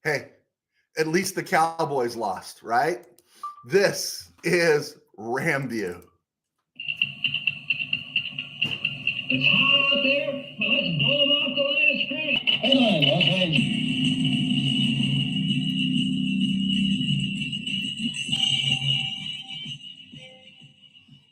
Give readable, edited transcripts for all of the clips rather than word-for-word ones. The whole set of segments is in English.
Hey, at least the Cowboys lost, right? This is RamView. It's hot out there, but let's blow them off the last screen. Headline, okay.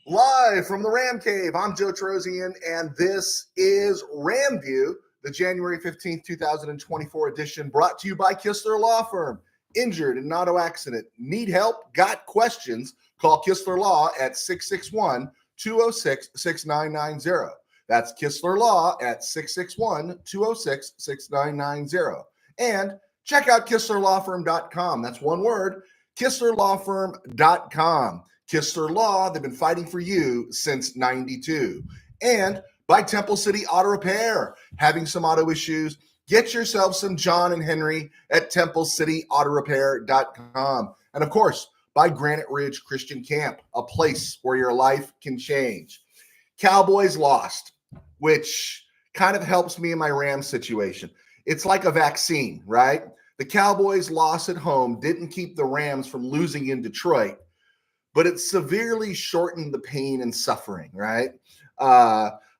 Live from the Ram Cave, I'm Joe Trosian, and this is RamView, the January 15th, 2024 edition, brought to you by Kistler Law Firm. Injured in an auto accident, need help, got questions, call Kistler Law at 661-206-6990. That's Kistler Law at 661-206-6990. And check out KistlerLawFirm.com. That's one word, KistlerLawFirm.com. Kistler Law, they've been fighting for you since 92. And by Temple City Auto Repair, having some auto issues, get yourself some John and Henry at TempleCityAutoRepair.com. And of course, by Granite Ridge Christian Camp, a place where your life can change. Cowboys lost, which kind of helps me in my Rams situation. It's like a vaccine, right? The Cowboys' loss at home didn't keep the Rams from losing in Detroit, but it severely shortened the pain and suffering, right?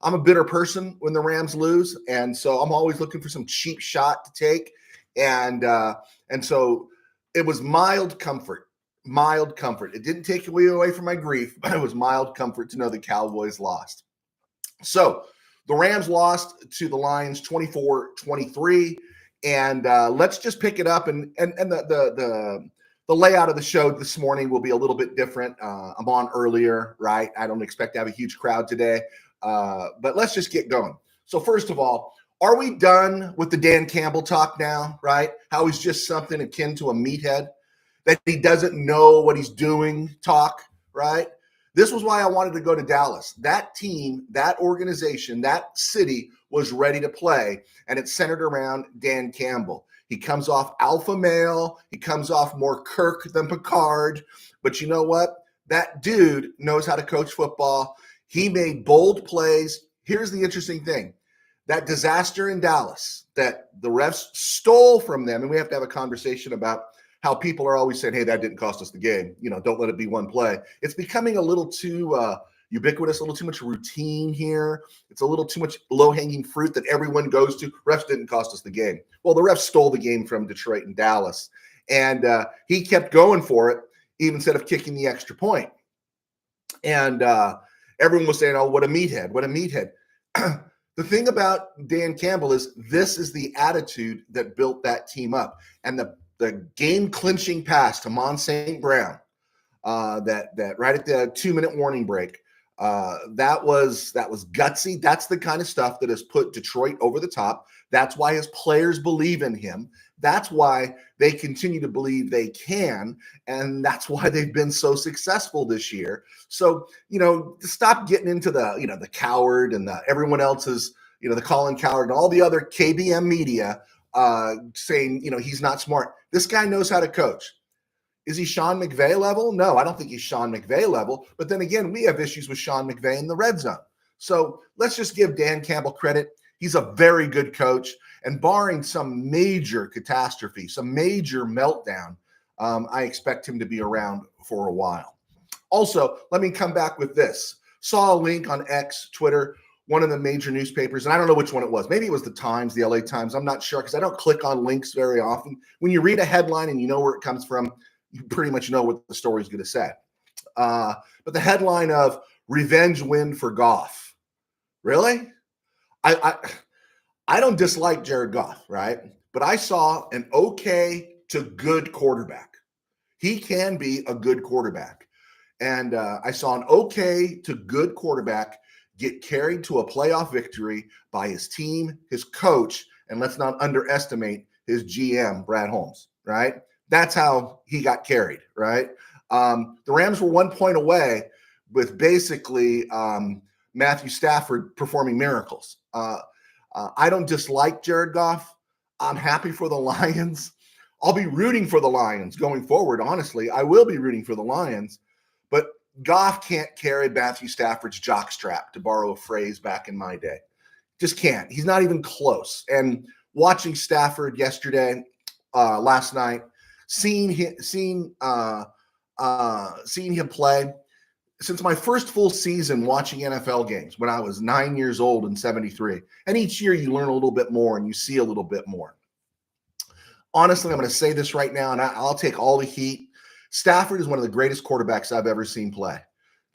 I'm a bitter person when the Rams lose, and so I'm always looking for some cheap shot to take. And so it was mild comfort. It didn't take away from my grief, but it was mild comfort to know the Cowboys lost. So the Rams lost to the Lions 24-23, and let's just pick it up. And the layout of the show this morning will be a little bit different. I'm on earlier, right? I don't expect to have a huge crowd today, but let's just get going. So first of all, are we done with the Dan Campbell talk now, right? How he's just something akin to a meathead, that he doesn't know what he's doing talk, right? This was why I wanted to go to Dallas. That team, that organization, that city was ready to play, and it's centered around Dan Campbell. He comes off alpha male. He comes off more Kirk than Picard. But you know what? That dude knows how to coach football. He made bold plays. Here's the interesting thing. That disaster in Dallas that the refs stole from them, and we have to have a conversation about how people are always saying, hey, that didn't cost us the game. You know, don't let it be one play. It's becoming a little too ubiquitous, a little too much routine here. It's a little too much low-hanging fruit that everyone goes to. Refs didn't cost us the game. Well, the refs stole the game from Detroit and Dallas, and he kept going for it, even instead of kicking the extra point. And everyone was saying, oh, what a meathead, what a meathead. The thing about Dan Campbell is this is the attitude that built that team up. And the game-clinching pass to Mon St. Brown, that right at the 2-minute warning break, that was gutsy. That's the kind of stuff that has put Detroit over the top. That's why his players believe in him. That's why they continue to believe they can, and that's why they've been so successful this year. So, stop getting into the coward and everyone else's, the Colin Coward and all the other KBM media saying, he's not smart. This guy knows how to coach. Is he Sean McVay level? No, I don't think he's Sean McVay level. But then again, we have issues with Sean McVay in the red zone. So let's just give Dan Campbell credit. He's a very good coach. And barring some major catastrophe, some major meltdown, I expect him to be around for a while. Also, let me come back with this. Saw a link on X, Twitter, one of the major newspapers, and I don't know which one it was. Maybe it was the Times, the LA Times. I'm not sure because I don't click on links very often. When you read a headline and you know where it comes from, you pretty much know what the story is going to say. But the headline of revenge win for Goff. Really? I don't dislike Jared Goff, right? But I saw an okay to good quarterback. He can be a good quarterback. And I saw an okay to good quarterback get carried to a playoff victory by his team, his coach, and let's not underestimate his GM, Brad Holmes, right? That's how he got carried, right? The Rams were 1 point away with basically Matthew Stafford performing miracles. I don't dislike Jared Goff. I'm happy for the Lions. I'll be rooting for the Lions going forward, honestly. I will be rooting for the Lions. But Goff can't carry Matthew Stafford's jockstrap, to borrow a phrase back in my day. Just can't. He's not even close. And watching Stafford yesterday, last night, seeing him play. Since my first full season watching NFL games when I was 9 years old in 73. And each year you learn a little bit more and you see a little bit more. Honestly, I'm going to say this right now, and I'll take all the heat. Stafford is one of the greatest quarterbacks I've ever seen play.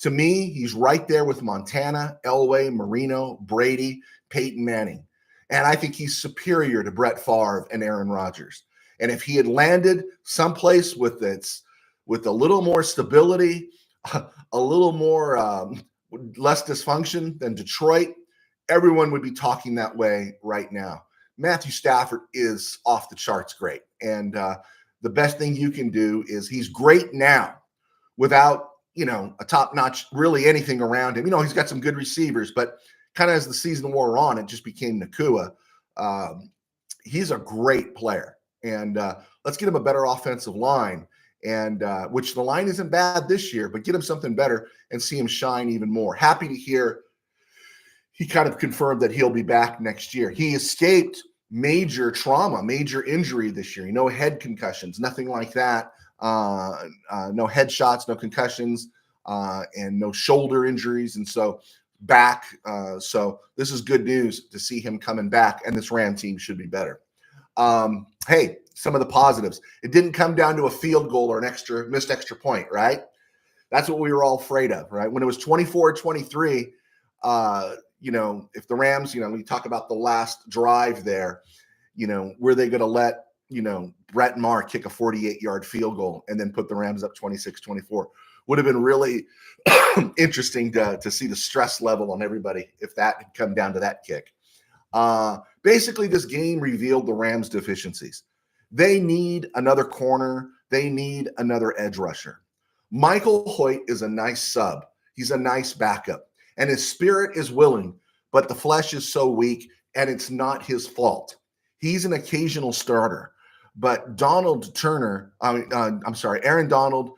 To me, he's right there with Montana, Elway, Marino, Brady, Peyton Manning. And I think he's superior to Brett Favre and Aaron Rodgers. And if he had landed someplace with a little more stability, a little more less dysfunction than Detroit, everyone would be talking that way right now. Matthew Stafford is off the charts great. And the best thing you can do is he's great now without, a top-notch, really anything around him. He's got some good receivers, but kind of as the season wore on, it just became Nakua. He's a great player. And let's get him a better offensive line. And which the line isn't bad this year, but get him something better and see him shine even more. Happy to hear he kind of confirmed that he'll be back next year. He escaped major trauma, major injury this year. No head concussions, nothing like that. No headshots, no concussions, and no shoulder injuries. And so back. So this is good news to see him coming back, and this Ram team should be better. Hey, some of the positives. It didn't come down to a field goal or an missed extra point, right? That's what we were all afraid of, right? When it was 24-23, if the Rams, we talk about the last drive there, were they going to let, Brett Maher kick a 48-yard field goal and then put the Rams up 26-24? Would have been really interesting to see the stress level on everybody if that had come down to that kick. Basically, this game revealed the Rams' deficiencies. They need another corner. They need another edge rusher. Michael Hoyt is a nice sub. He's a nice backup. And his spirit is willing, but the flesh is so weak, and it's not his fault. He's an occasional starter. But Aaron Donald,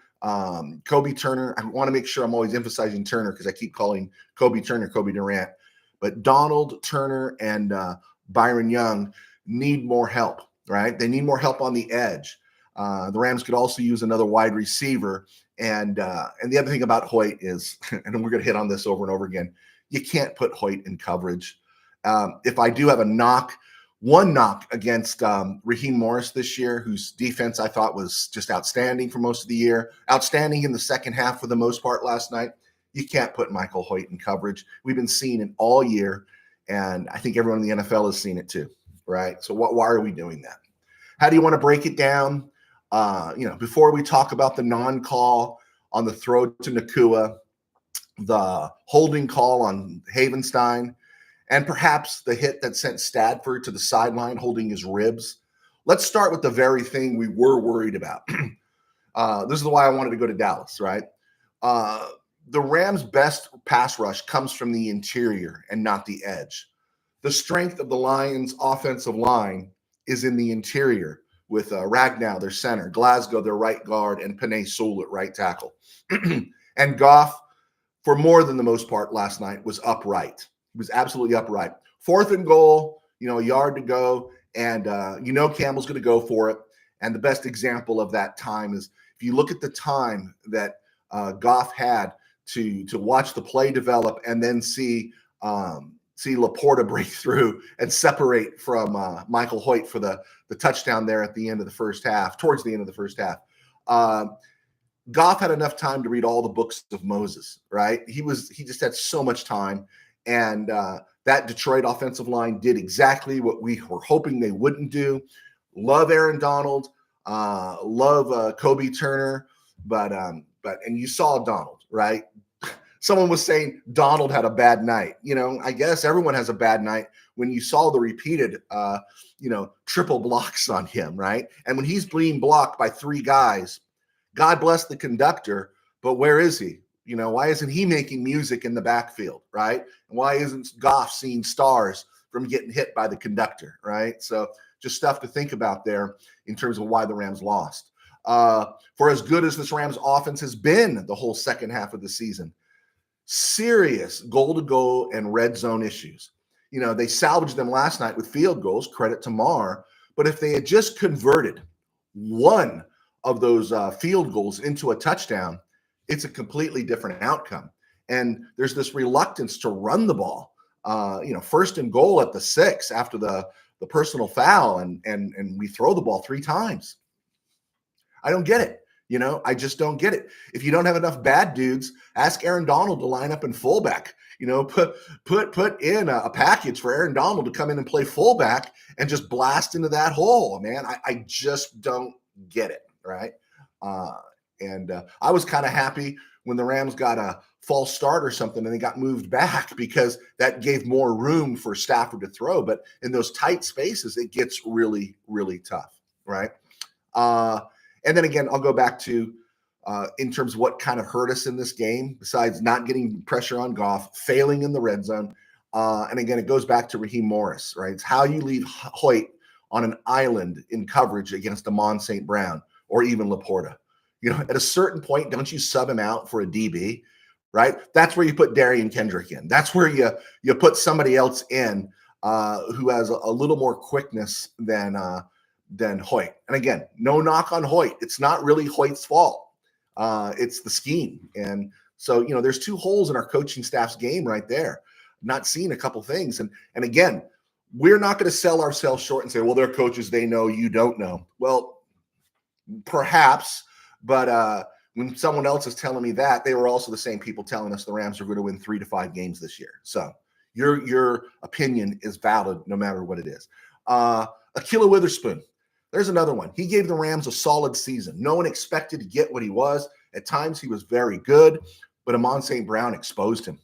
Kobe Turner. I want to make sure I'm always emphasizing Turner because I keep calling Kobe Turner Kobe Durant. But Donald, Turner, and Byron Young need more help, right? They need more help on the edge. The Rams could also use another wide receiver. And the other thing about Hoyt is, and we're going to hit on this over and over again, you can't put Hoyt in coverage. If I do have one knock against Raheem Morris this year, whose defense I thought was just outstanding for most of the year, outstanding in the second half for the most part last night, you can't put Michael Hoyt in coverage. We've been seeing it all year, and I think everyone in the NFL has seen it too, right? So why are we doing that? How do you want to break it down? Before we talk about the non-call on the throw to Nakua, the holding call on Havenstein, and perhaps the hit that sent Stafford to the sideline holding his ribs, let's start with the very thing we were worried about. This is why I wanted to go to Dallas, right? The Rams' best pass rush comes from the interior and not the edge. The strength of the Lions' offensive line is in the interior with Ragnow, their center, Glasgow, their right guard, and Penei Sewell at right tackle. And Goff, for more than the most part last night, was upright. He was absolutely upright. 4th and goal, a yard to go, and Campbell's going to go for it. And the best example of that time is if you look at the time that Goff had to watch the play develop and then see Laporta break through and separate from Michael Hoyt for the touchdown there at the end of the first half, towards the end of the first half. Goff had enough time to read all the books of Moses, right? He just had so much time. And that Detroit offensive line did exactly what we were hoping they wouldn't do. Love Aaron Donald, love Kobe Turner, but you saw Donald, right? Someone was saying Donald had a bad night. I guess everyone has a bad night when you saw the repeated, triple blocks on him, right? And when he's being blocked by 3 guys, God bless the conductor, but where is he? Why isn't he making music in the backfield, right? And why isn't Goff seeing stars from getting hit by the conductor, right? So just stuff to think about there in terms of why the Rams lost. For as good as this Rams offense has been the whole second half of the season, serious goal-to-goal and red zone issues. They salvaged them last night with field goals, credit to Maher, But if they had just converted one of those field goals into a touchdown, it's a completely different outcome. And there's this reluctance to run the ball. First and goal at the 6 after the personal foul, and we throw the ball 3 times. I don't get it. I just don't get it. If you don't have enough bad dudes, ask Aaron Donald to line up in fullback. Put in a package for Aaron Donald to come in and play fullback and just blast into that hole, man. I just don't get it, right? And I was kind of happy when the Rams got a false start or something and they got moved back, because that gave more room for Stafford to throw. But in those tight spaces, it gets really, really tough, right? And then again, I'll go back to in terms of what kind of hurt us in this game, besides not getting pressure on Goff, failing in the red zone. And again, it goes back to Raheem Morris, right? It's how you leave Hoyt on an island in coverage against Amon St. Brown or even Laporta. At a certain point, don't you sub him out for a DB, right? That's where you put Darian Kendrick in. That's where you put somebody else in who has a little more quickness than Hoyt. And again, no knock on Hoyt. It's not really Hoyt's fault. It's the scheme. And so, there's 2 holes in our coaching staff's game right there. Not seeing a couple things. And again, we're not going to sell ourselves short and say, well, they're coaches, they know, you don't know. Well, perhaps, but when someone else is telling me that, they were also the same people telling us the Rams are going to win 3 to 5 games this year. So your opinion is valid no matter what it is. Ahkello Witherspoon. There's another one. He gave the Rams a solid season. No one expected to get what he was. At times, he was very good, but Amon St. Brown exposed him.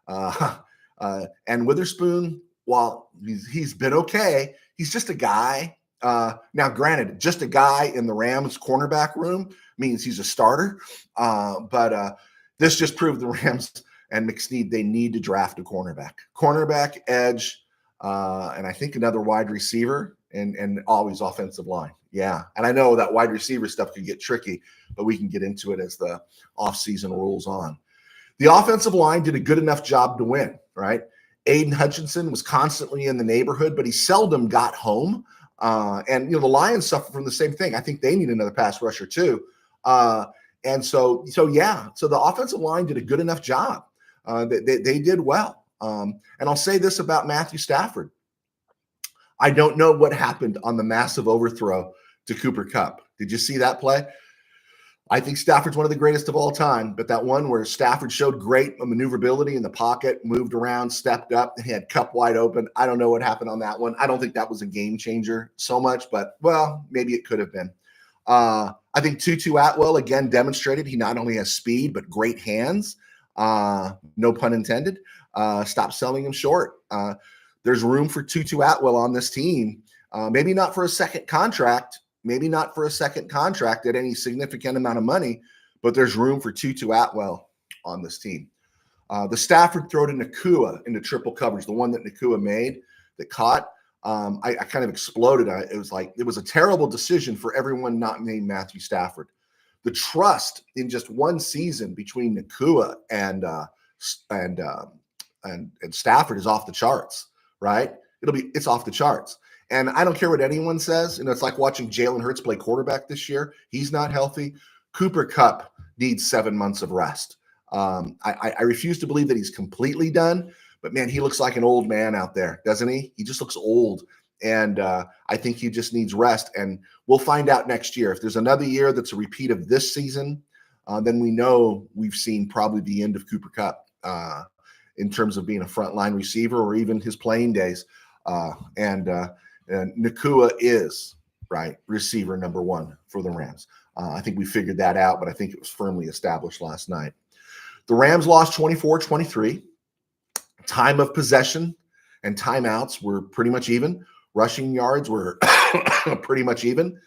And Witherspoon, while he's been okay, he's just a guy. Now, granted, just a guy in the Rams cornerback room means he's a starter. But this just proved the Rams and McSnead, they need to draft a cornerback, edge, and I think another wide receiver. And always offensive line. Yeah. And I know that wide receiver stuff could get tricky, but we can get into it as the offseason rolls on. The offensive line did a good enough job to win, right? Aiden Hutchinson was constantly in the neighborhood, but he seldom got home. And the Lions suffer from the same thing. I think they need another pass rusher too. And so the offensive line did a good enough job. They did well. And I'll say this about Matthew Stafford. I don't know what happened on the massive overthrow to Cooper Kupp. Did you see that play? I think Stafford's one of the greatest of all time, but that one where Stafford showed great maneuverability in the pocket, moved around, stepped up, and he had Kupp wide open. I don't know what happened on that one. I don't think that was a game changer so much, but, well, maybe it could have been. I think Tutu Atwell, again, demonstrated he not only has speed, but great hands. No pun intended. Stop selling him short. There's room for Tutu Atwell on this team. Maybe not for a second contract at any significant amount of money, but there's room for Tutu Atwell on this team. The Stafford throw to Nakua into triple coverage, the one that Nakua made that caught, I kind of exploded. It was a terrible decision for everyone not named Matthew Stafford. The trust in just one season between Nakua and Stafford is off the charts. Right? It's off the charts. And I don't care what anyone says. It's like watching Jalen Hurts play quarterback this year. He's not healthy. Cooper Kupp needs 7 months of rest. I refuse to believe that he's completely done, but man, he looks like an old man out there, doesn't he? He just looks old. And I think he just needs rest. And we'll find out next year. If there's another year that's a repeat of this season, then we know we've seen probably the end of Cooper Kupp. In terms of being a frontline receiver or even his playing days. And Nakua is, right, receiver number 1 for the Rams. I think we figured that out, but I think it was firmly established last night. The Rams lost 24-23. Time of possession and timeouts were pretty much even. Rushing yards were pretty much even.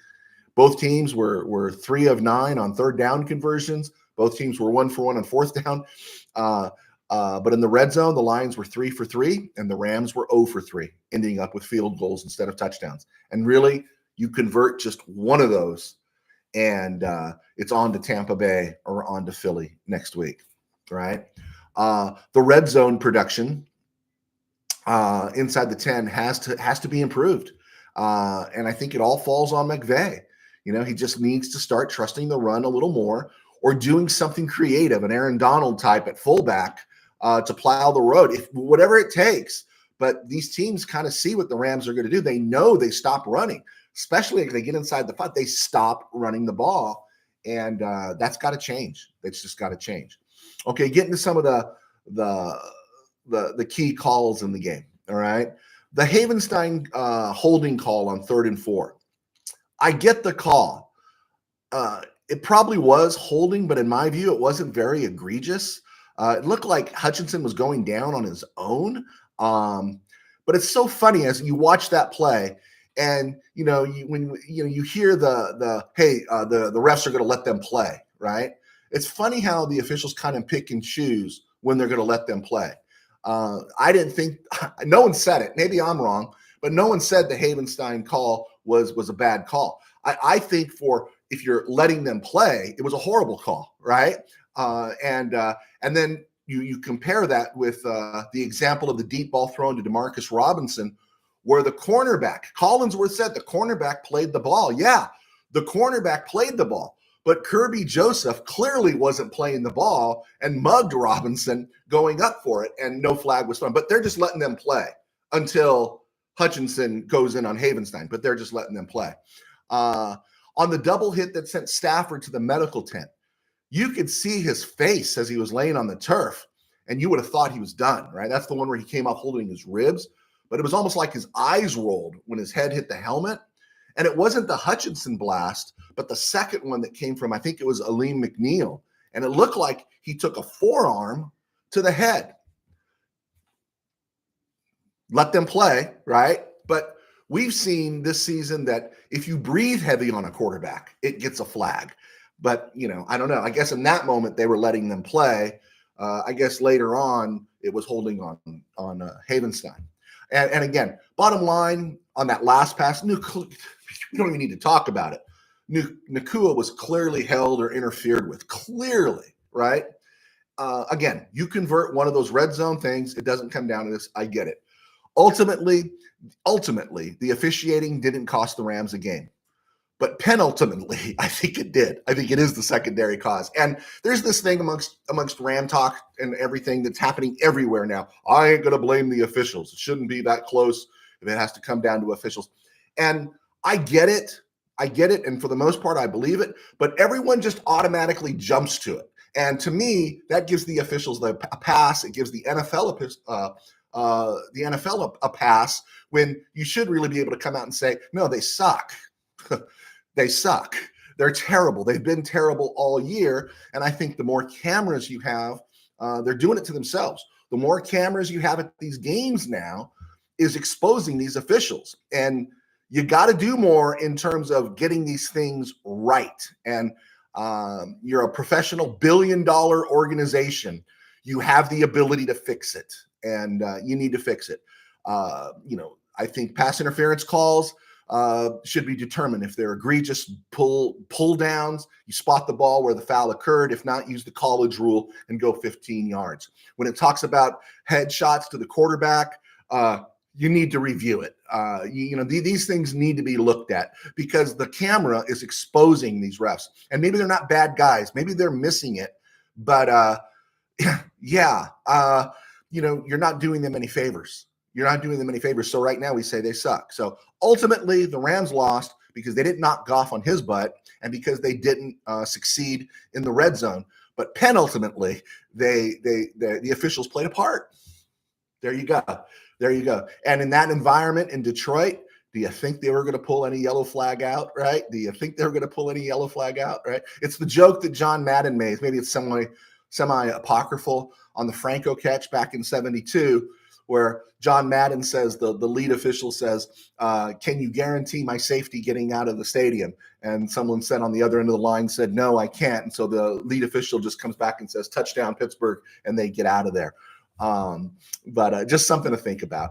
Both teams were 3 of 9 on third down conversions. Both teams were 1 for 1 on fourth down. But in the red zone, the Lions were 3 for 3, and the Rams were 0 for 3, ending up with field goals instead of touchdowns. And really, you convert just one of those, and it's on to Tampa Bay or on to Philly next week, right? The red zone production inside the 10 has to be improved. And I think it all falls on McVay. He just needs to start trusting the run a little more, or doing something creative, an Aaron Donald type at fullback to plow the road, if whatever it takes. But these teams kind of see what the Rams are going to do. They know they stop running, especially if they get inside the 5. They stop running the ball, and that's got to change. It's just got to change. Okay, getting to some of the key calls in the game. All right, the Havenstein holding call on 3rd and 4. I get the call. It probably was holding, but in my view, it wasn't very egregious. It looked like Hutchinson was going down on his own. But it's so funny as you watch that play, and when you hear the refs are going to let them play, right? It's funny how the officials kind of pick and choose when they're going to let them play. I didn't think, no one said it. Maybe I'm wrong, but no one said the Havenstein call was a bad call. I think if you're letting them play, it was a horrible call, right? And then you compare that with the example of the deep ball thrown to Demarcus Robinson, where the cornerback, Collinsworth said the cornerback played the ball. Yeah, the cornerback played the ball, but Kirby Joseph clearly wasn't playing the ball and mugged Robinson going up for it, and no flag was thrown. But they're just letting them play until Hutchinson goes in on Havenstein, but they're just letting them play. On the double hit that sent Stafford to the medical tent, you could see his face as he was laying on the turf, and you would have thought he was done, right? That's the one where he came up holding his ribs, but it was almost like his eyes rolled when his head hit the helmet. And it wasn't the Hutchinson blast, but the second one that came from, I think it was Aleem McNeil, and it looked like he took a forearm to the head. Let them play, right? But we've seen this season that if you breathe heavy on a quarterback, it gets a flag. But, I don't know. I guess in that moment, they were letting them play. I guess later on, it was holding on Havenstein. And again, bottom line, on that last pass, we don't even need to talk about it. Nakua was clearly held or interfered with. Clearly, right? Again, you convert one of those red zone things, it doesn't come down to this. I get it. Ultimately, the officiating didn't cost the Rams a game. But penultimately, I think it did. I think it is the secondary cause. And there's this thing amongst Ram talk and everything that's happening everywhere now. I ain't going to blame the officials. It shouldn't be that close if it has to come down to officials. And I get it. And for the most part, I believe it. But everyone just automatically jumps to it. And to me, that gives the officials a pass. It gives the NFL a pass, when you should really be able to come out and say, no, they suck. They suck. They're terrible. They've been terrible all year. And I think the more cameras you have, they're doing it to themselves. The more cameras you have at these games now is exposing these officials. And you got to do more in terms of getting these things right. And you're a professional billion-dollar organization. You have the ability to fix it, and you need to fix it. I think pass interference calls should be determined. If they're egregious pull downs, you spot the ball where the foul occurred. If not, use the college rule and go 15 yards. When it talks about headshots to the quarterback, you need to review it. These things need to be looked at, because the camera is exposing these refs. And maybe they're not bad guys. Maybe they're missing it. But you're not doing them any favors. So right now we say they suck. So ultimately, the Rams lost because they didn't knock Goff on his butt, and because they didn't succeed in the red zone. But penultimately, the officials played a part. There you go. And in that environment in Detroit, do you think they were going to pull any yellow flag out, right? It's the joke that John Madden made. Maybe it's semi-apocryphal on the Franco catch back in 72, where John Madden says, the lead official says, can you guarantee my safety getting out of the stadium? And someone said on the other end of the line said, no, I can't. And so the lead official just comes back and says, touchdown Pittsburgh, and they get out of there. But just something to think about.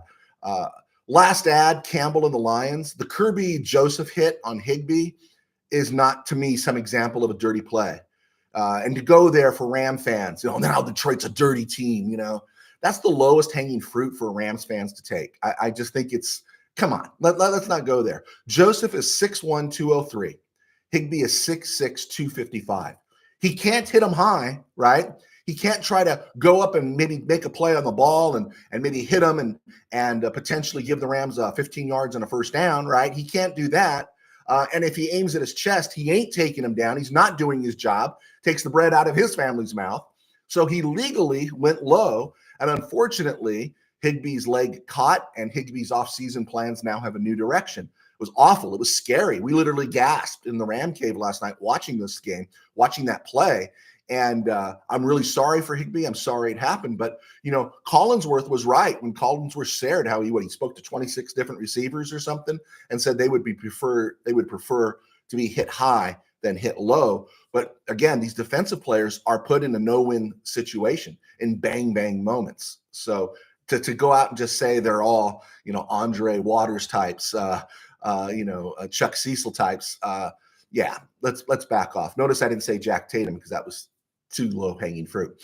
Last ad, Campbell and the Lions. The Kirby Joseph hit on Higbee is not, to me, some example of a dirty play. And to go there for Ram fans, now Detroit's a dirty team, that's the lowest hanging fruit for Rams fans to take. I just think it's Come on, let's not go there. Joseph is 6'1", 203. Higbee is 6'6", 255. He can't hit him high, right? He can't try to go up and maybe make a play on the ball and maybe hit him and potentially give the Rams 15 yards and a first down, right? He can't do that. And if he aims at his chest, he ain't taking him down. He's not doing his job, takes the bread out of his family's mouth. So he legally went low. And unfortunately, Higbee's leg caught, and Higbee's offseason plans now have a new direction. It was awful. It was scary. We literally gasped in the Ram cave last night watching this game, watching that play. And I'm really sorry for Higbee. I'm sorry it happened. But, Collinsworth was right when Collinsworth shared how he spoke to 26 different receivers or something and said they would prefer to be hit high than hit low. But again, these defensive players are put in a no-win situation in bang-bang moments. So to go out and just say they're all, Andre Waters types, Chuck Cecil types, let's back off. Notice I didn't say Jack Tatum because that was too low-hanging fruit.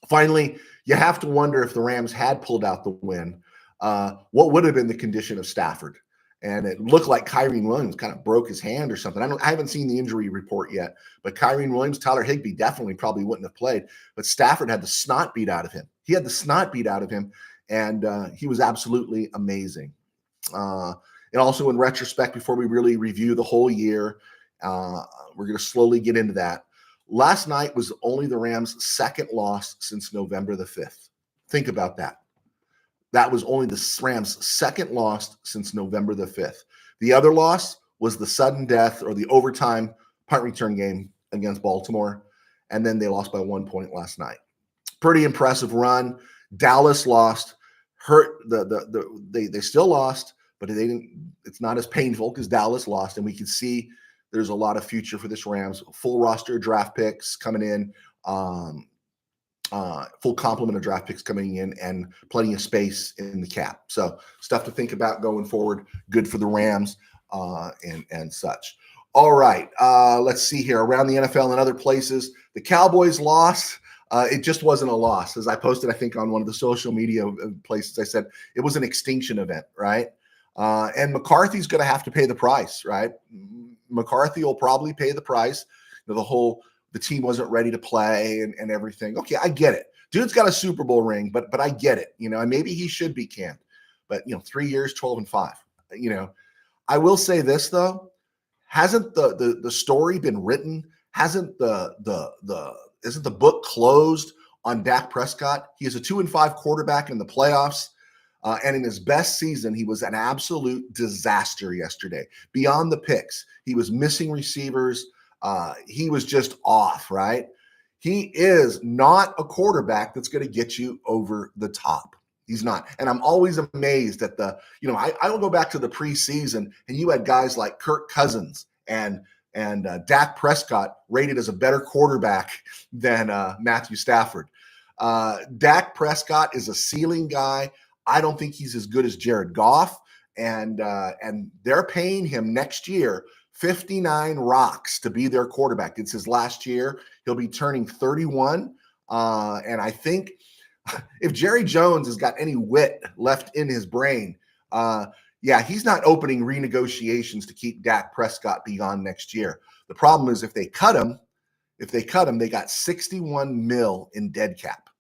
Finally, you have to wonder if the Rams had pulled out the win, what would have been the condition of Stafford? And it looked like Kyren Williams kind of broke his hand or something. I haven't seen the injury report yet, but Kyren Williams, Tyler Higbee definitely probably wouldn't have played. But Stafford had the snot beat out of him. He had the snot beat out of him, and he was absolutely amazing. And also in retrospect, before we really review the whole year, we're going to slowly get into that. Last night was only the Rams' second loss since November the 5th. Think about that. That was only the Rams' second loss since November the 5th. The other loss was the sudden death or the overtime punt return game against Baltimore, and then they lost by 1 point last night. Pretty impressive run. Dallas lost. They still lost, but they didn't. It's not as painful because Dallas lost, and we can see there's a lot of future for this Rams. Full roster of draft picks coming in. Full complement of draft picks coming in and plenty of space in the cap. So stuff to think about going forward. Good for the Rams and such. All right. Let's see here. Around the NFL and other places, the Cowboys lost. It just wasn't a loss. As I posted, I think, on one of the social media places, I said it was an extinction event, right? And McCarthy's going to have to pay the price, right? McCarthy will probably pay the price. The team wasn't ready to play and everything. Okay, I get it. Dude's got a Super Bowl ring, but I get it. And maybe he should be canned. But 3 years, 12-5. I will say this though: hasn't the story been written? Hasn't isn't the book closed on Dak Prescott? He is a 2-5 quarterback in the playoffs. And in his best season, he was an absolute disaster yesterday. Beyond the picks, he was missing receivers. He was just off, right? He is not a quarterback that's going to get you over the top. He's not. And I'm always amazed at I will go back to the preseason, and you had guys like Kirk Cousins and Dak Prescott rated as a better quarterback than Matthew Stafford. Dak Prescott is a ceiling guy. I don't think he's as good as Jared Goff, and they're paying him next year 59 rocks to be their quarterback. It's his last year. He'll be turning 31. And I think if Jerry Jones has got any wit left in his brain, he's not opening renegotiations to keep Dak Prescott beyond next year. The problem is if they cut him, they got $61 million in dead cap.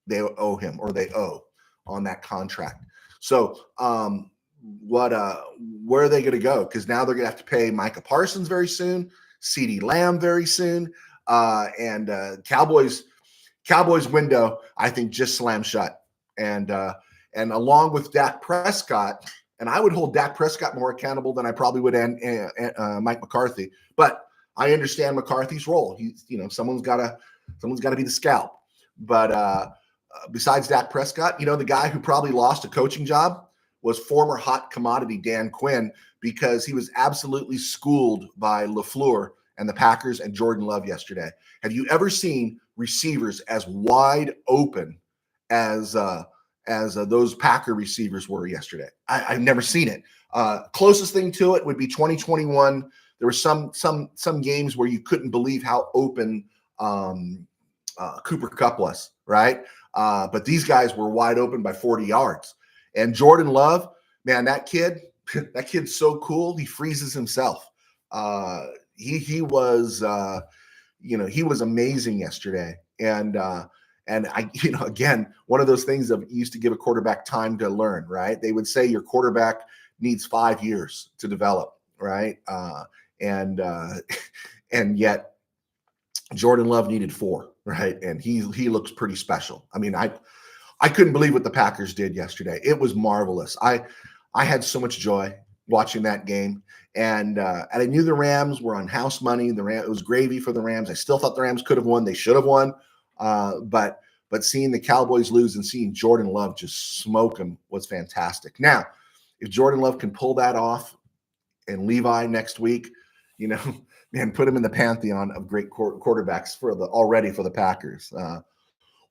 They owe him, or they owe on that contract. So where are they going to go? Because now they're going to have to pay Micah Parsons very soon, CeeDee Lamb very soon, and Cowboys window, I think, just slammed shut. And along with Dak Prescott, and I would hold Dak Prescott more accountable than I probably would Mike McCarthy. But I understand McCarthy's role. He's someone's got to be the scalp. But besides Dak Prescott, the guy who probably lost a coaching job was former hot commodity Dan Quinn, because he was absolutely schooled by LaFleur and the Packers and Jordan Love yesterday. Have you ever seen receivers as wide open as those Packer receivers were yesterday? I've never seen it. Closest thing to it would be 2021. There were some games where you couldn't believe how open Cooper Kupp was, right? But these guys were wide open by 40 yards. And Jordan Love, man, that kid's so cool. He freezes himself. He was he was amazing yesterday. And I, again, one of those things that used to give a quarterback time to learn, right? They would say your quarterback needs 5 years to develop, right? And yet Jordan Love needed 4, right? And he looks pretty special. I mean, I couldn't believe what the Packers did yesterday. It was marvelous. I had so much joy watching that game, and I knew the Rams were on house money. It was gravy for the Rams. I still thought the Rams could have won. They should have won. But seeing the Cowboys lose and seeing Jordan Love just smoke them was fantastic. Now, if Jordan Love can pull that off and Levi next week, man, put him in the pantheon of great quarterbacks for the Packers.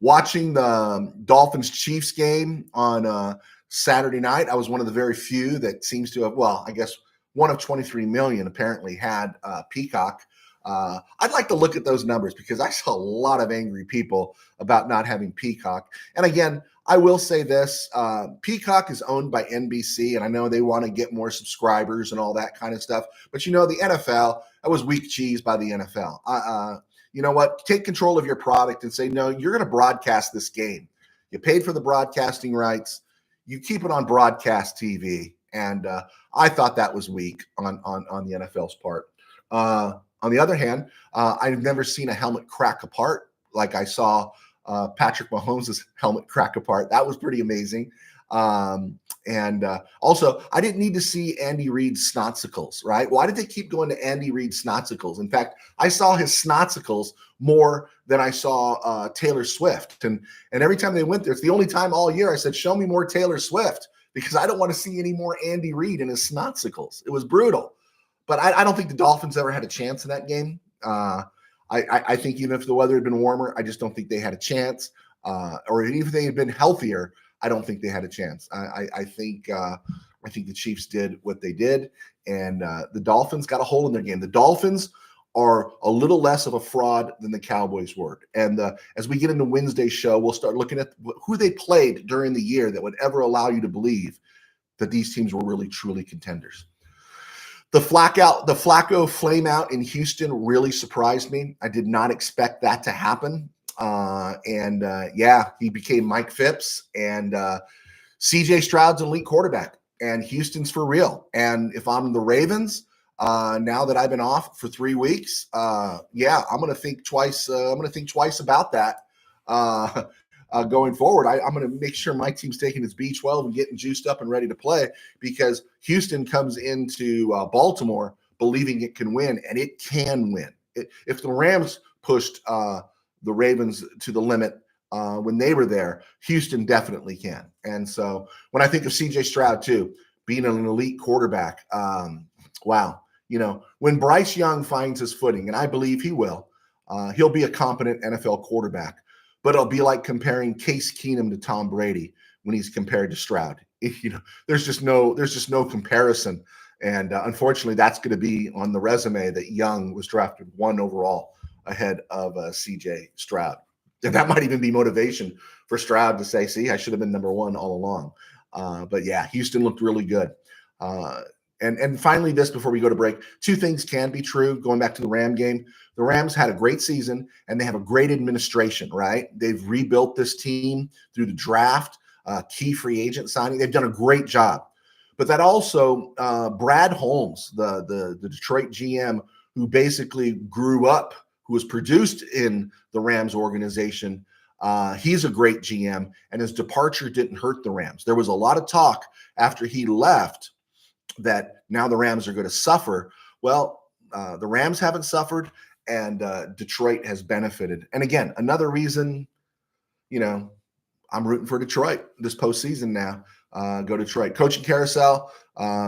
Watching the Dolphins-Chiefs game on Saturday night, I was one of the very few that seems to have, well, I guess one of 23 million apparently had Peacock. I'd like to look at those numbers because I saw a lot of angry people about not having Peacock. And again, I will say this, Peacock is owned by NBC, and I know they want to get more subscribers and all that kind of stuff. But the NFL, that was weak cheese by the NFL. You know what? Take control of your product and say, no, you're going to broadcast this game. You paid for the broadcasting rights. You keep it on broadcast TV. And I thought that was weak on the NFL's part. On the other hand, I've never seen a helmet crack apart like I saw Patrick Mahomes' helmet crack apart. That was pretty amazing. Also, I didn't need to see Andy Reid's snotsicles, right? Why did they keep going to Andy Reid's snotsicles? In fact, I saw his snotsicles more than I saw Taylor Swift. And every time they went there, it's the only time all year I said, show me more Taylor Swift because I don't want to see any more Andy Reid in his snotsicles. It was brutal. But I don't think the Dolphins ever had a chance in that game. I think even if the weather had been warmer, I just don't think they had a chance. Or even if they had been healthier, I don't think they had a chance. I think the Chiefs did what they did, and the Dolphins got a hole in their game. The Dolphins are a little less of a fraud than the Cowboys were. And as we get into Wednesday's show, we'll start looking at who they played during the year that would ever allow you to believe that these teams were really, truly contenders. The Flacco flame out in Houston really surprised me. I did not expect that to happen. He became Mike Phipps, and CJ Stroud's an elite quarterback, and Houston's for real. And if I'm the Ravens, now that I've been off for 3 weeks, I'm going to think twice. I'm going to think twice about that going forward. I'm going to make sure my team's taking its B12 and getting juiced up and ready to play, because Houston comes into Baltimore believing it can win, and it can win. If the Rams pushed the Ravens to the limit when they were there, Houston definitely can. And so when I think of CJ Stroud too, being an elite quarterback, wow. When Bryce Young finds his footing, and I believe he will, he'll be a competent NFL quarterback. But it'll be like comparing Case Keenum to Tom Brady when he's compared to Stroud. There's just no comparison. And unfortunately, that's going to be on the resume that Young was drafted 1 overall ahead of CJ Stroud. And that might even be motivation for Stroud to say, see, I should have been number 1 all along. But yeah, Houston looked really good. And finally, this before we go to break, 2 things can be true. Going back to the Ram game, the Rams had a great season, and they have a great administration, right? They've rebuilt this team through the draft, key free agent signing. They've done a great job. But that also, Brad Holmes, the Detroit GM, who basically grew up, who was produced in the Rams organization, he's a great GM, and his departure didn't hurt the Rams. There was a lot of talk after he left that now the Rams are going to suffer. Well, the Rams haven't suffered, and Detroit has benefited. And again, another reason, I'm rooting for Detroit this postseason now. Go Detroit. Coaching carousel.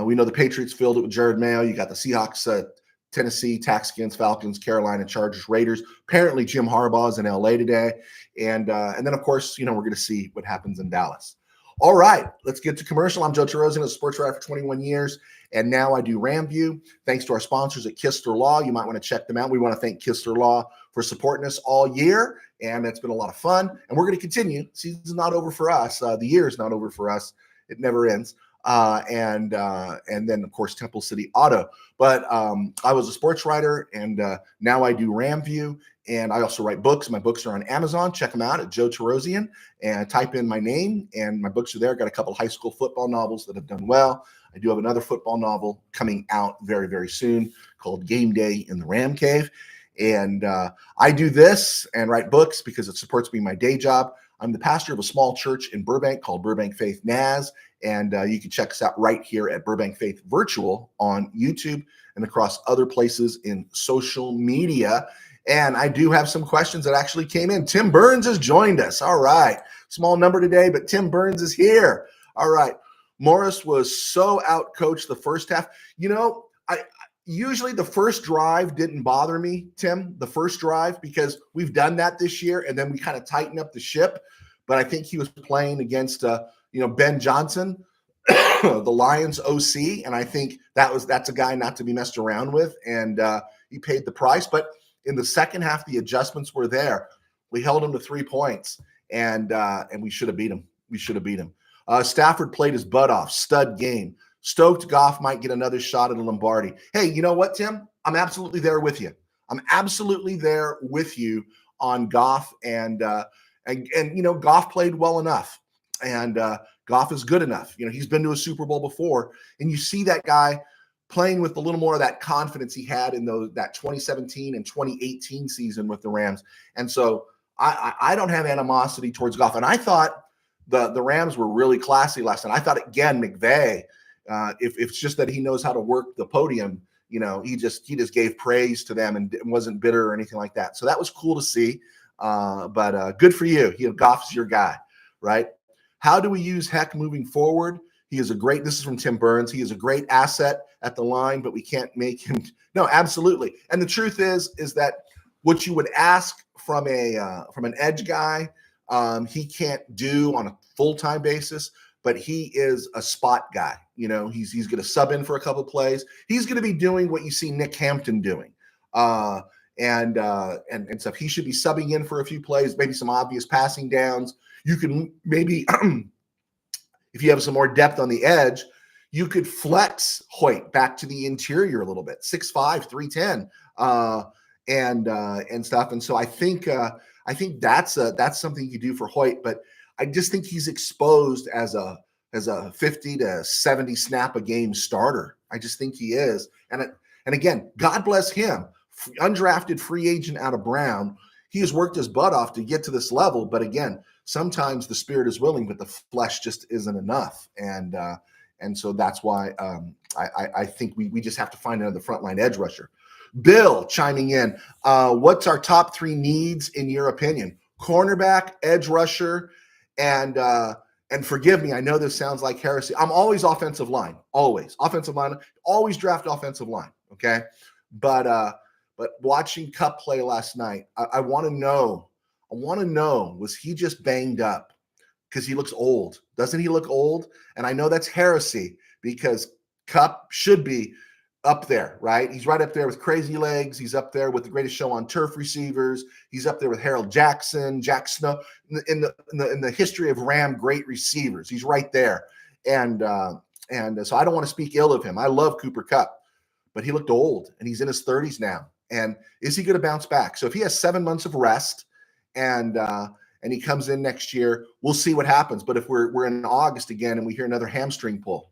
We know the Patriots filled it with Jared Mayo. You got the Seahawks, Tennessee, Texans, Falcons, Carolina, Chargers, Raiders. Apparently Jim Harbaugh's in LA today. And then, of course, we're going to see what happens in Dallas. All right, let's get to commercial. I'm Joe Terozin, a sports writer for 21 years, and now I do RamView. Thanks to our sponsors at Kistler Law. You might want to check them out. We want to thank Kistler Law for supporting us all year, and it's been a lot of fun. And we're going to continue. Season's not over for us. The year is not over for us. It never ends. and then of course Temple City Auto. But I was a sports writer, and now I do RamView, and I also write books. My books are on Amazon. Check them out at Joe Tarosian, and type in my name, and my books are there. Got a couple of high school football novels that have done well. I do have another football novel coming out very, very soon called Game Day in the Ram Cave. And I do this and write books because it supports me in my day job. I'm the pastor of a small church in Burbank called Burbank Faith Naz. And you can check us out right here at Burbank Faith Virtual on YouTube and across other places in social media. And I do have some questions that actually came in. Tim Burns has joined us. All right. Small number today, but Tim Burns is here. All right. Morris was so outcoached the first half. You know, I usually the first drive didn't bother me, Tim, the first drive, because we've done that this year, and then we kind of tighten up the ship. But I think he was playing against Ben Johnson, the Lions OC, and I think that's a guy not to be messed around with, and he paid the price. But in the second half, the adjustments were there. We held him to 3 points, and we should have beat him. We should have beat him. Stafford played his butt off. Stud game. Stoked Goff might get another shot at a Lombardi. Hey, you know what, Tim? I'm absolutely there with you. I'm absolutely there with you on Goff, and Goff played well enough, and Goff is good enough. You know, he's been to a Super Bowl before, and you see that guy playing with a little more of that confidence he had in that 2017 and 2018 season with the Rams. And so I don't have animosity towards Goff. And I thought the Rams were really classy last night. I thought, again, McVay, if it's just that he knows how to work the podium, he just gave praise to them and wasn't bitter or anything like that. So that was cool to see. But good for you. Goff's your guy, right? How do we use Heck moving forward? This is from Tim Burns. He is a great asset at the line, but we can't make him. No, absolutely. And the truth is that what you would ask from an edge guy, he can't do on a full-time basis, but he is a spot guy. He's going to sub in for a couple of plays. He's going to be doing what you see Nick Hampton doing. And stuff. He should be subbing in for a few plays, maybe some obvious passing downs. You can maybe, if you have some more depth on the edge, you could flex Hoyt back to the interior a little bit, 6'5", 310, and stuff. And so I think that's something you do for Hoyt. But I just think he's exposed as a 50 to 70 snap a game starter. I just think he is. And again, God bless him. Undrafted free agent out of Brown. He has worked his butt off to get to this level. But again, sometimes the spirit is willing, but the flesh just isn't enough. And so that's why I think we just have to find another frontline edge rusher. Bill chiming in. What's our top 3 needs in your opinion? Cornerback, edge rusher, and forgive me, I know this sounds like heresy. I'm always offensive line. Always. Offensive line. Always draft offensive line. Okay. But watching Kupp play last night, I want to know, was he just banged up? Because he looks old. Doesn't he look old? And I know that's heresy because Kupp should be up there, right? He's right up there with Crazy Legs. He's up there with the greatest show on turf receivers. He's up there with Harold Jackson, Jack Snow, in the history of Ram great receivers. He's right there. And so I don't want to speak ill of him. I love Cooper Kupp, but he looked old and he's in his 30s now. And is he going to bounce back? So if he has 7 months of rest and he comes in next year, we'll see what happens. But if we're in August again and we hear another hamstring pull,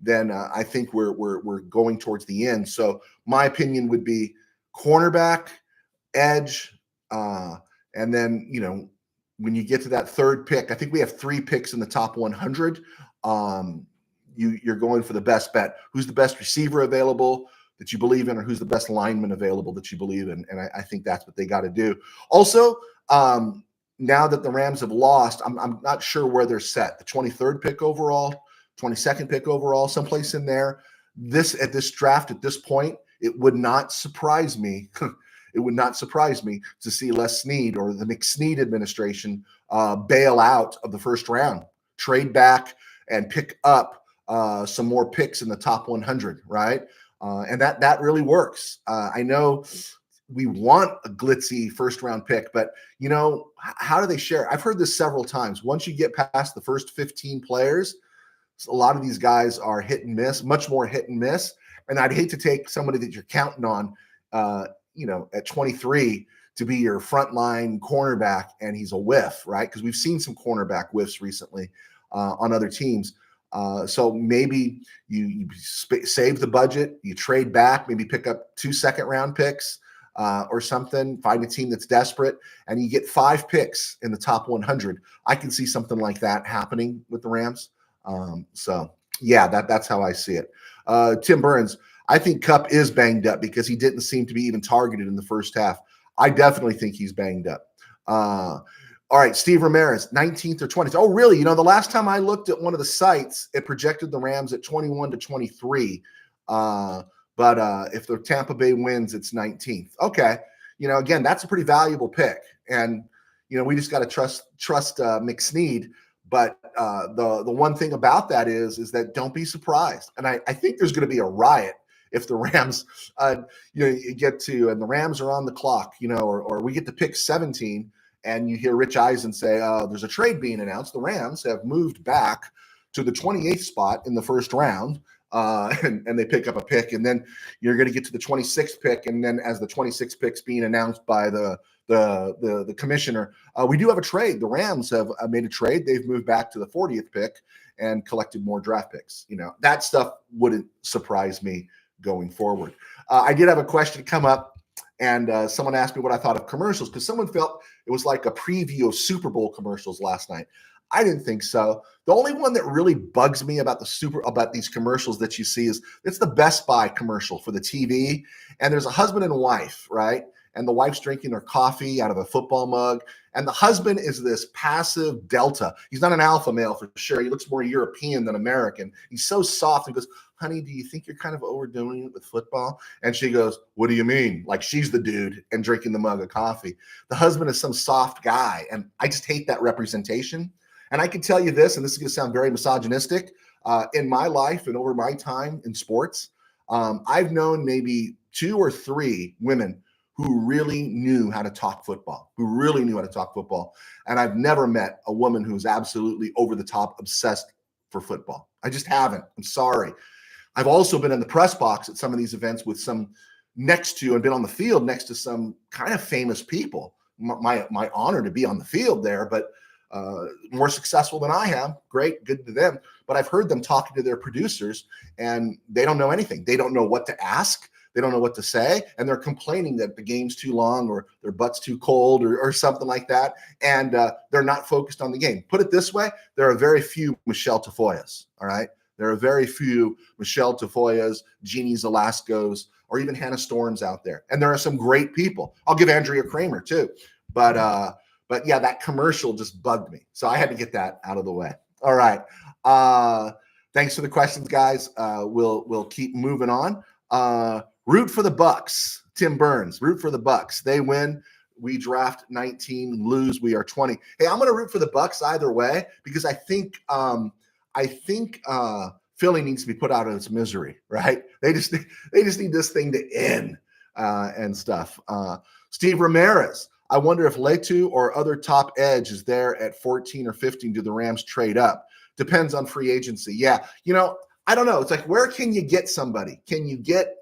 then I think we're going towards the end. So my opinion would be cornerback, edge, and then when you get to that third pick, I think we have 3 picks in the top 100. You're going for the best bet. Who's the best receiver available that you believe in, or who's the best lineman available that you believe in? And I think that's what they got to do. Also, now that the Rams have lost, I'm not sure where they're set. The 23rd pick overall, 22nd pick overall, someplace in there. At this draft, at this point, it would not surprise me. It would not surprise me to see Les Snead or the McSnead administration bail out of the first round, trade back, and pick up some more picks in the top 100, right? And that really works. I know we want a glitzy first round pick, but how do they share? I've heard this several times. Once you get past the first 15 players, So a lot of these guys are hit and miss, much more hit and miss. And I'd hate to take somebody that you're counting on, at 23 to be your frontline cornerback, and he's a whiff, right? Because we've seen some cornerback whiffs recently on other teams. So maybe you save the budget, you trade back, maybe pick up 2 second-round picks or something, find a team that's desperate, and you get 5 picks in the top 100. I can see something like that happening with the Rams. That's how I see it. Tim Burns, I think Kupp is banged up because he didn't seem to be even targeted in the first half. I definitely think he's banged up. All right, Steve Ramirez, 19th or 20th. Oh, really? The last time I looked at one of the sites, it projected the Rams at 21 to 23. But if the Tampa Bay wins, it's 19th. Okay. Again, that's a pretty valuable pick. And, we just got to trust McSnead. But the one thing about that is that don't be surprised. And I think there's going to be a riot if the Rams, you get to, and the Rams are on the clock, or we get to pick 17 and you hear Rich Eisen say, there's a trade being announced. The Rams have moved back to the 28th spot in the first round. And they pick up a pick, and then you're going to get to the 26th pick. And then as the 26th pick's being announced by the commissioner, we do have a trade. The Rams have made a trade. They've moved back to the 40th pick and collected more draft picks. That stuff wouldn't surprise me going forward. I did have a question come up, and someone asked me what I thought of commercials, because someone felt it was like a preview of Super Bowl commercials last night. I didn't think so. The only one that really bugs me about these commercials that you see is it's the Best Buy commercial for the TV, and there's a husband and wife, right? And the wife's drinking her coffee out of a football mug, and the husband is this passive delta. He's not an alpha male for sure. He looks more European than American. He's so soft. He goes, honey, do you think you're kind of overdoing it with football? And she goes, what do you mean? Like she's the dude and drinking the mug of coffee. The husband is some soft guy, and I just hate that representation. And I can tell you this, and this is going to sound very misogynistic, in my life and over my time in sports, I've known maybe 2 or 3 women who really knew how to talk football, And I've never met a woman who's absolutely over the top obsessed for football. I just haven't. I'm sorry. I've also been in the press box at some of these events with some next to, and been on the field next to some kind of famous people. My honor to be on the field there, but more successful than I am. Great, good to them. But I've heard them talking to their producers, and they don't know anything. They don't know what to ask. They don't know what to say, and they're complaining that the game's too long or their butt's too cold or something like that, and they're not focused on the game. Put it this way, there are very few Michelle Tafoyas, all right? There are very few Michelle Tafoyas, Jeannie Zalaskos, or even Hannah Storms out there. And there are some great people. I'll give Andrea Kramer too. But yeah, that commercial just bugged me. So I had to get that out of the way. All right. Thanks for the questions, guys. We'll keep moving on. Root for the Bucks. Tim Burns, root for the Bucks. They win. We draft 19, lose. We are 20. Hey, I'm going to root for the Bucks either way, because I think Philly needs to be put out of its misery, right? They just need this thing to end and stuff. Steve Ramirez, I wonder if Letu or other top edge is there at 14 or 15. Do the Rams trade up? Depends on free agency. Yeah, I don't know. It's like, where can you get somebody? Can you get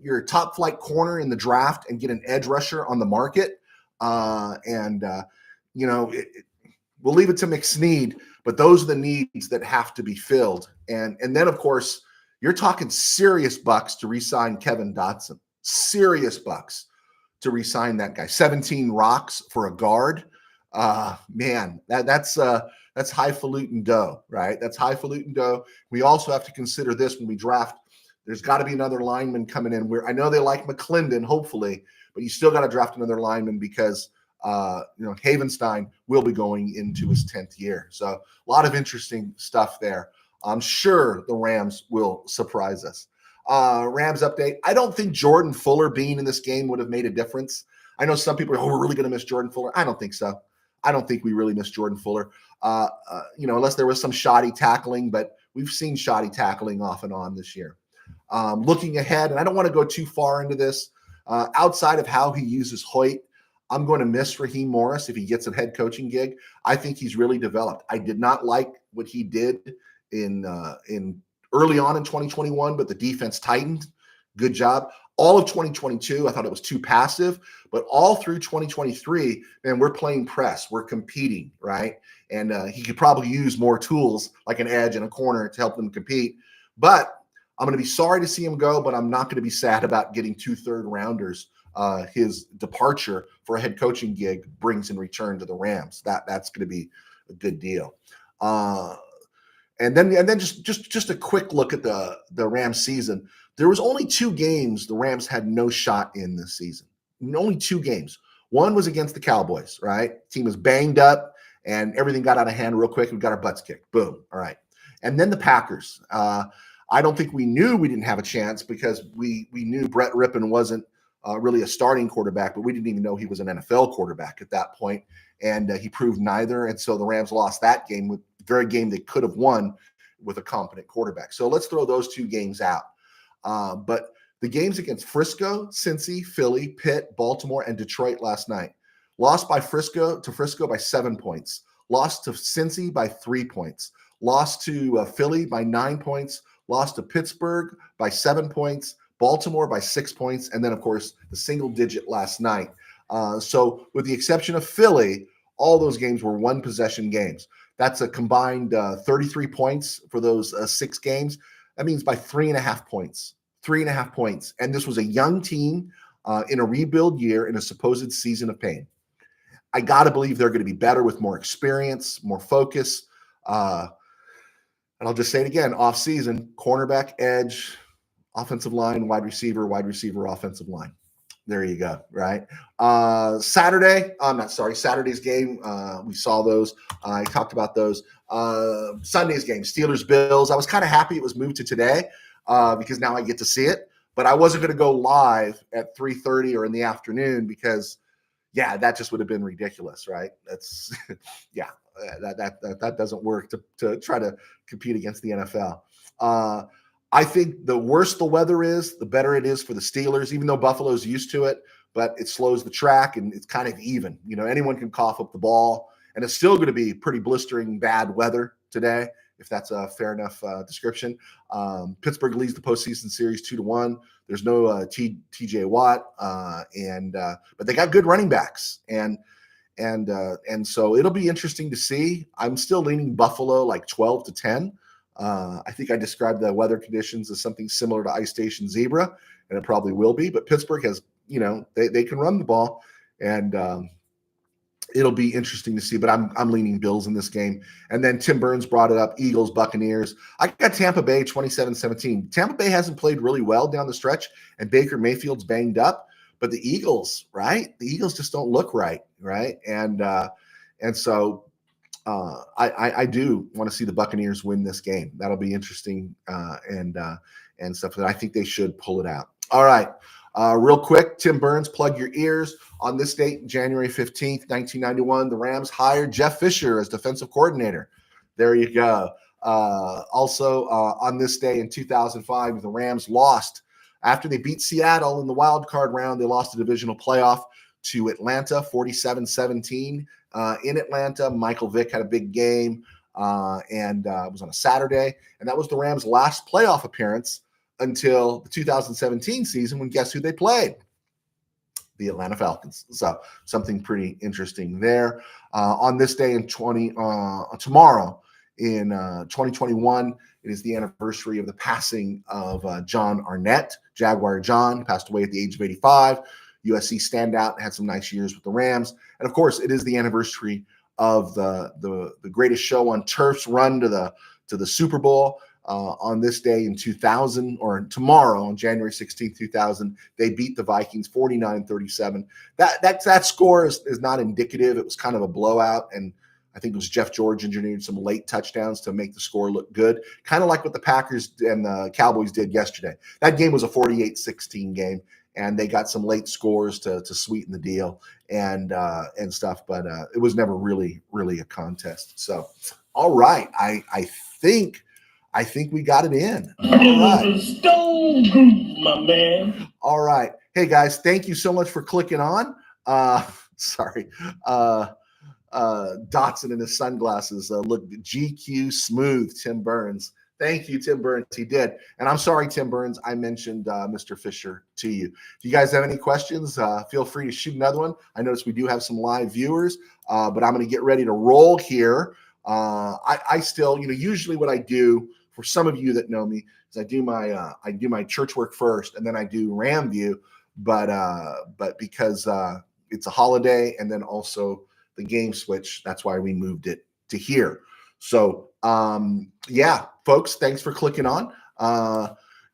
your top flight corner in the draft and get an edge rusher on the market? We'll leave it to McSnead, but those are the needs that have to be filled. And then, of course, you're talking serious bucks to re-sign Kevin Dotson. Serious bucks to re-sign that guy. 17 rocks for a guard. Man, that's highfalutin dough, right? That's highfalutin dough. We also have to consider this when we draft. There's got to be another lineman coming in. I know they like McClendon, hopefully, but you still got to draft another lineman because Havenstein will be going into his 10th year. So a lot of interesting stuff there. I'm sure the Rams will surprise us. Rams update. I don't think Jordan Fuller being in this game would have made a difference. I know some people are, we're really going to miss Jordan Fuller. I don't think so. I don't think we really miss Jordan Fuller, unless there was some shoddy tackling, but we've seen shoddy tackling off and on this year. Looking ahead, and I don't want to go too far into this, outside of how he uses Hoyt, I'm going to miss Raheem Morris if he gets a head coaching gig. I think he's really developed. I did not like what he did in early on in 2021, but the defense tightened. Good job. All of 2022, I thought it was too passive, but all through 2023, man, we're playing press. We're competing, right? And he could probably use more tools like an edge and a corner to help them compete. But I'm going to be sorry to see him go, but I'm not going to be sad about getting 2 third-rounders. His departure for a head coaching gig brings in return to the Rams. That's going to be a good deal. And then just a quick look at the Rams season. There was only 2 games the Rams had no shot in this season. Only 2 games. One was against the Cowboys, right? Team was banged up and everything got out of hand real quick. We got our butts kicked. Boom. All right. And then the Packers. I don't think we knew we didn't have a chance because we knew Brett Rippon wasn't really a starting quarterback, but we didn't even know he was an NFL quarterback at that point. And he proved neither. And so the Rams lost that game, with the very game they could have won with a competent quarterback. So let's throw those 2 games out. But the games against Frisco, Cincy, Philly, Pitt, Baltimore, and Detroit last night. Lost by Frisco by 7 points. Lost to Cincy by 3 points. Lost to Philly by 9 points. Lost to Pittsburgh by 7 points. Baltimore by 6 points. And then, of course, the single digit last night. So with the exception of Philly, all those games were 1-possession games. That's a combined 33 points for those 6 games. That means by 3.5 points. 3.5 points. And this was a young team in a rebuild year in a supposed season of pain. I got to believe they're going to be better with more experience, more focus. And I'll just say it again, off-season, cornerback, edge, offensive line, wide receiver, offensive line. There you go, right? Saturday's game, we saw those. I talked about those. Sunday's game, Steelers-Bills. I was kind of happy it was moved to today because now I get to see it. But I wasn't going to go live at 3:30 or in the afternoon because, yeah, that just would have been ridiculous, right? That's, yeah, that doesn't work to try to compete against the NFL. I think the worse the weather is, the better it is for the Steelers, even though Buffalo's used to it, but it slows the track and it's kind of even. You know, anyone can cough up the ball, and it's still going to be pretty blistering bad weather today, if that's a fair enough description. Pittsburgh leads the postseason series 2-1. There's no TJ Watt, but they got good running backs, and so it'll be interesting to see. I'm still leaning Buffalo like 12-10. I think I described the weather conditions as something similar to Ice Station Zebra, and it probably will be. But Pittsburgh has, they can run the ball, and it'll be interesting to see. But I'm leaning Bills in this game. And then Tim Burns brought it up: Eagles, Buccaneers. I got Tampa Bay 27-17. Tampa Bay hasn't played really well down the stretch, and Baker Mayfield's banged up. But the Eagles, right? The Eagles just don't look right? And so. I do want to see the Buccaneers win this game. That'll be interesting and stuff. But I think they should pull it out. All right. Real quick, Tim Burns, plug your ears. On this date, January 15th, 1991, the Rams hired Jeff Fisher as defensive coordinator. There you go. Also, on this day in 2005, the Rams lost. After they beat Seattle in the wild card round, they lost the divisional playoff to Atlanta, 47-17. In Atlanta, Michael Vick had a big game, and it was on a Saturday. And that was the Rams' last playoff appearance until the 2017 season, when guess who they played? The Atlanta Falcons. So something pretty interesting there. On this day in tomorrow in 2021, it is the anniversary of the passing of John Arnett, Jaguar John. He passed away at the age of 85. USC standout, had some nice years with the Rams. And of course, it is the anniversary of the greatest show on turf's run to the Super Bowl. On this day in 2000, or tomorrow on January 16th, 2000, they beat the Vikings 49-37. That score is not indicative. It was kind of a blowout, and I think it was Jeff George engineered some late touchdowns to make the score look good, kind of like what the Packers and the Cowboys did yesterday. That game was a 48-16 game, and they got some late scores to sweeten the deal and stuff, but it was never really a contest. So, all right, I think we got it in. All right. Stone Group, my man. All right. Hey guys, thank you so much for clicking on. Sorry. Dotson in his sunglasses. Look, GQ smooth, Tim Burns. Thank you, Tim Burns. He did. And I'm sorry, Tim Burns, I mentioned Mr. Fisher to you. If you guys have any questions, feel free to shoot another one. I notice we do have some live viewers, but I'm going to get ready to roll here. I still, usually what I do for some of you that know me is I do my church work first, and then I do RamView. But because it's a holiday, and then also the game switch, that's why we moved it to here. So yeah, folks, thanks for clicking on.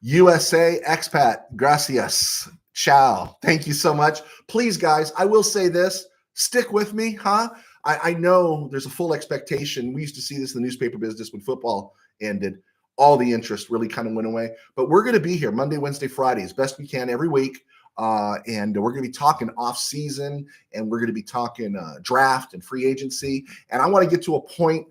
USA expat, gracias, ciao. Thank you so much. Please, guys, I will say this: stick with me, huh? I know there's a full expectation. We used to see this in the newspaper business when football ended. All the interest really kind of went away. But we're going to be here Monday, Wednesday, Friday as best we can every week. And we're going to be talking off season, and we're going to be talking draft and free agency. And I want to get to a point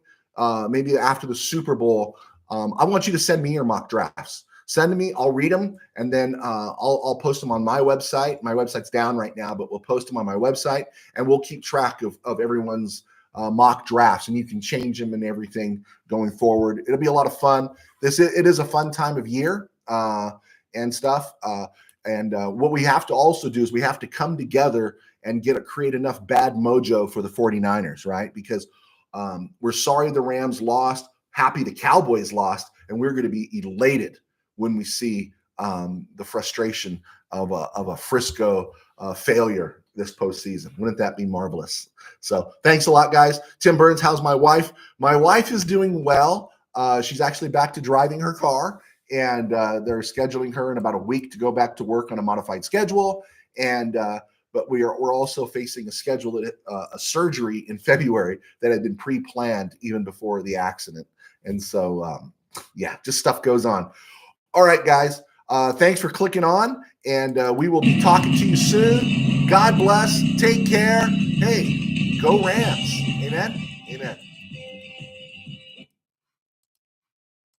maybe after the Super Bowl. I want you to send me your mock drafts. Send to me. I'll read them, and then I'll post them on my website. My website's down right now, but we'll post them on my website, and we'll keep track of everyone's mock drafts, and you can change them and everything going forward. It'll be a lot of fun. It is a fun time of year and stuff. And what we have to also do is we have to come together and create enough bad mojo for the 49ers, right? Because we're sorry the Rams lost, happy the Cowboys lost, and we're going to be elated when we see the frustration of a Frisco failure this postseason. Wouldn't that be marvelous? So thanks a lot, guys. Tim Burns, how's my wife? My wife is doing well. She's actually back to driving her car, and they're scheduling her in about a week to go back to work on a modified schedule. And but we're also facing a surgery in February that had been pre-planned even before the accident. And so yeah, just stuff goes on. All right, guys. Thanks for clicking on, and we will be talking to you soon. God bless. Take care. Hey, go Rams. Amen. Amen.